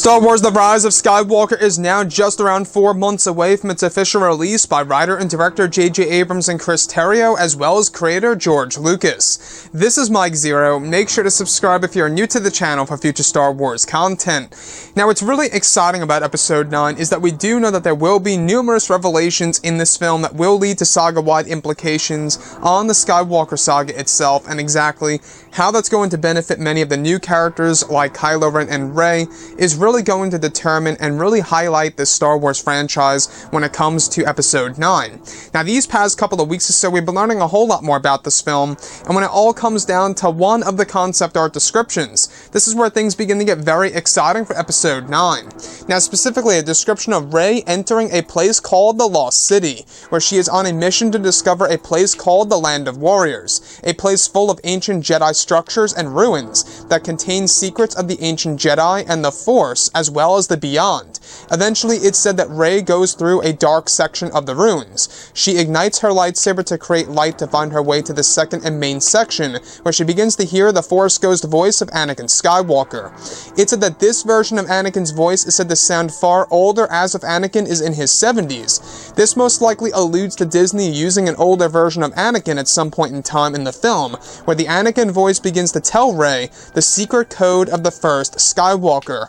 Star Wars The Rise of Skywalker is now just around 4 months away from its official release by writer and director J.J. Abrams and Chris Terrio, as well as creator George Lucas. This is Mike Zero. Make sure to subscribe if you're new to the channel for future Star Wars content. Now, what's really exciting about Episode 9 is that we do know that there will be numerous revelations in this film that will lead to saga-wide implications on the Skywalker saga itself, and exactly how that's going to benefit many of the new characters like Kylo Ren and Rey is really going to determine and really highlight the Star Wars franchise when it comes to Episode 9. Now, these past couple of weeks or so, we've been learning a whole lot more about this film, and when it all comes down to one of the concept art descriptions, this is where things begin to get very exciting for Episode 9. Now, specifically, a description of Rey entering a place called the Lost City, where she is on a mission to discover a place called the Land of Warriors, a place full of ancient Jedi structures and ruins that contain secrets of the ancient Jedi and the Force, as well as the beyond. Eventually, it's said that Rey goes through a dark section of the ruins. She ignites her lightsaber to create light to find her way to the second and main section, where she begins to hear the Force Ghost voice of Anakin Skywalker. It's said that this version of Anakin's voice is said to sound far older, as if Anakin is in his 70s. This most likely alludes to Disney using an older version of Anakin at some point in time in the film, where the Anakin voice begins to tell Rey the secret code of the first Skywalker,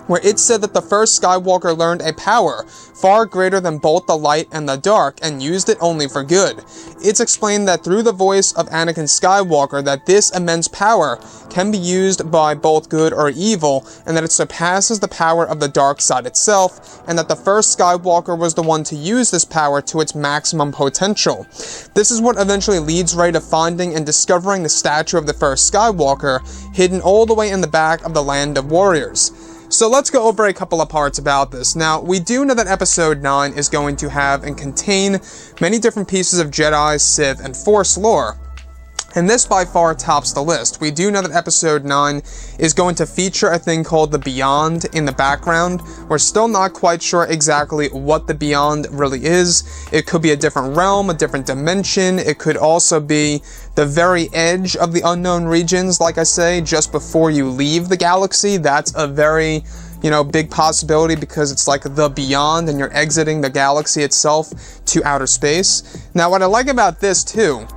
where it said that the first Skywalker learned a power far greater than both the light and the dark, and used it only for good. It's explained that through the voice of Anakin Skywalker that this immense power can be used by both good or evil, and that it surpasses the power of the dark side itself, and that the first Skywalker was the one to use this power to its maximum potential. This is what eventually leads Rey to finding and discovering the statue of the first Skywalker, hidden all the way in the back of the Land of Warriors. So let's go over a couple of parts about this. Now, we do know that Episode 9 is going to have and contain many different pieces of Jedi, Sith, and Force lore, and this by far tops the list. We do know that Episode 9 is going to feature a thing called the Beyond in the background. We're still not quite sure exactly what the Beyond really is. It could be a different realm, a different dimension. It could also be the very edge of the unknown regions, like I say, just before you leave the galaxy. That's a very, big possibility, because it's like the Beyond and you're exiting the galaxy itself to outer space. Now, what I like about this too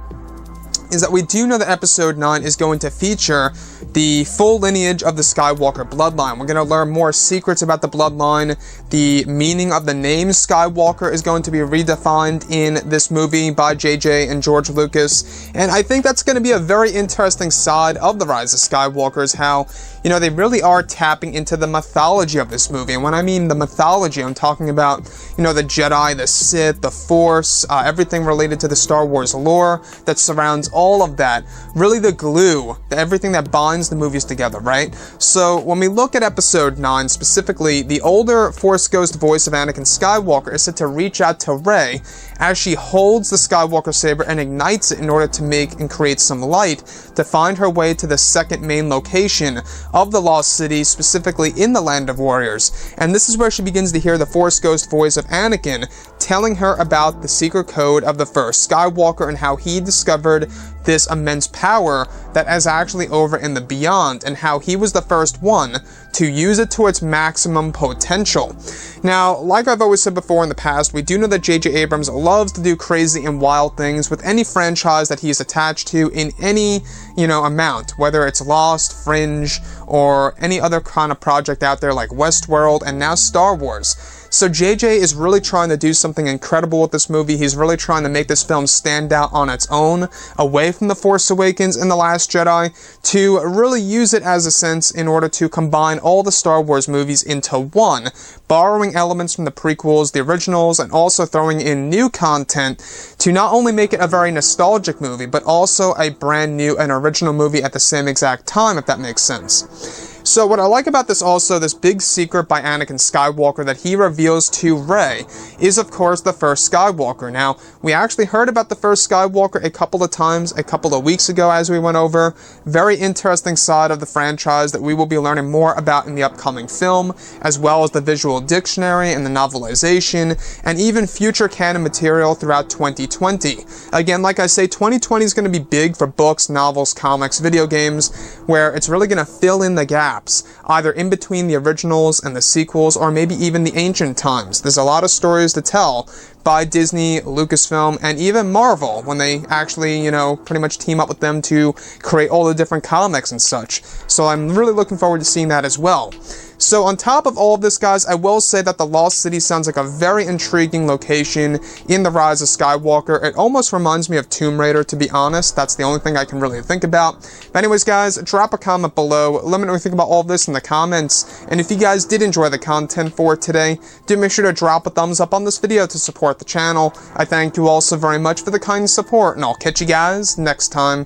is that we do know that Episode 9 is going to feature the full lineage of the Skywalker bloodline. We're going to learn more secrets about the bloodline. The meaning of the name Skywalker is going to be redefined in this movie by J.J. and George Lucas, and I think that's going to be a very interesting side of The Rise of Skywalker, is how, they really are tapping into the mythology of this movie. And when I mean the mythology, I'm talking about, the Jedi, the Sith, the Force, everything related to the Star Wars lore that surrounds all of that. Really the glue, everything that binds the movies together, right? So when we look at Episode 9 specifically, the older Force Ghost voice of Anakin Skywalker is said to reach out to Rey as she holds the Skywalker saber and ignites it in order to make and create some light to find her way to the second main location of the Lost City, specifically in the Land of Warriors. And this is where she begins to hear the Force Ghost voice of Anakin telling her about the secret code of the first Skywalker and how he discovered this immense power that is actually over in the Beyond, and how he was the first one to use it to its maximum potential. Now, like I've always said before in the past, we do know that J.J. Abrams loves to do crazy and wild things with any franchise that he's attached to in any, amount, whether it's Lost, Fringe, or any other kind of project out there like Westworld and now Star Wars. So JJ is really trying to do something incredible with this movie. He's really trying to make this film stand out on its own, away from The Force Awakens and The Last Jedi, to really use it as a sense in order to combine all the Star Wars movies into one, borrowing elements from the prequels, the originals, and also throwing in new content to not only make it a very nostalgic movie, but also a brand new and original movie at the same exact time, if that makes sense. So what I like about this also, this big secret by Anakin Skywalker that he reveals to Rey, is of course the first Skywalker. Now, we actually heard about the first Skywalker a couple of times, a couple of weeks ago as we went over. Very interesting side of the franchise that we will be learning more about in the upcoming film, as well as the visual dictionary and the novelization, and even future canon material throughout 2020. Again, like I say, 2020 is going to be big for books, novels, comics, video games, where it's really going to fill in the gap gaps, either in between the originals and the sequels, or maybe even the ancient times. There's a lot of stories to tell by Disney, Lucasfilm, and even Marvel when they actually, pretty much team up with them to create all the different comics and such. So I'm really looking forward to seeing that as well. So on top of all of this, guys, I will say that the Lost City sounds like a very intriguing location in the Rise of Skywalker. It almost reminds me of Tomb Raider, to be honest. That's the only thing I can really think about. But anyways, guys, drop a comment below. Let me know what you think about all of this in the comments. And if you guys did enjoy the content for today, do make sure to drop a thumbs up on this video to support the channel. I thank you all so very much for the kind support, and I'll catch you guys next time.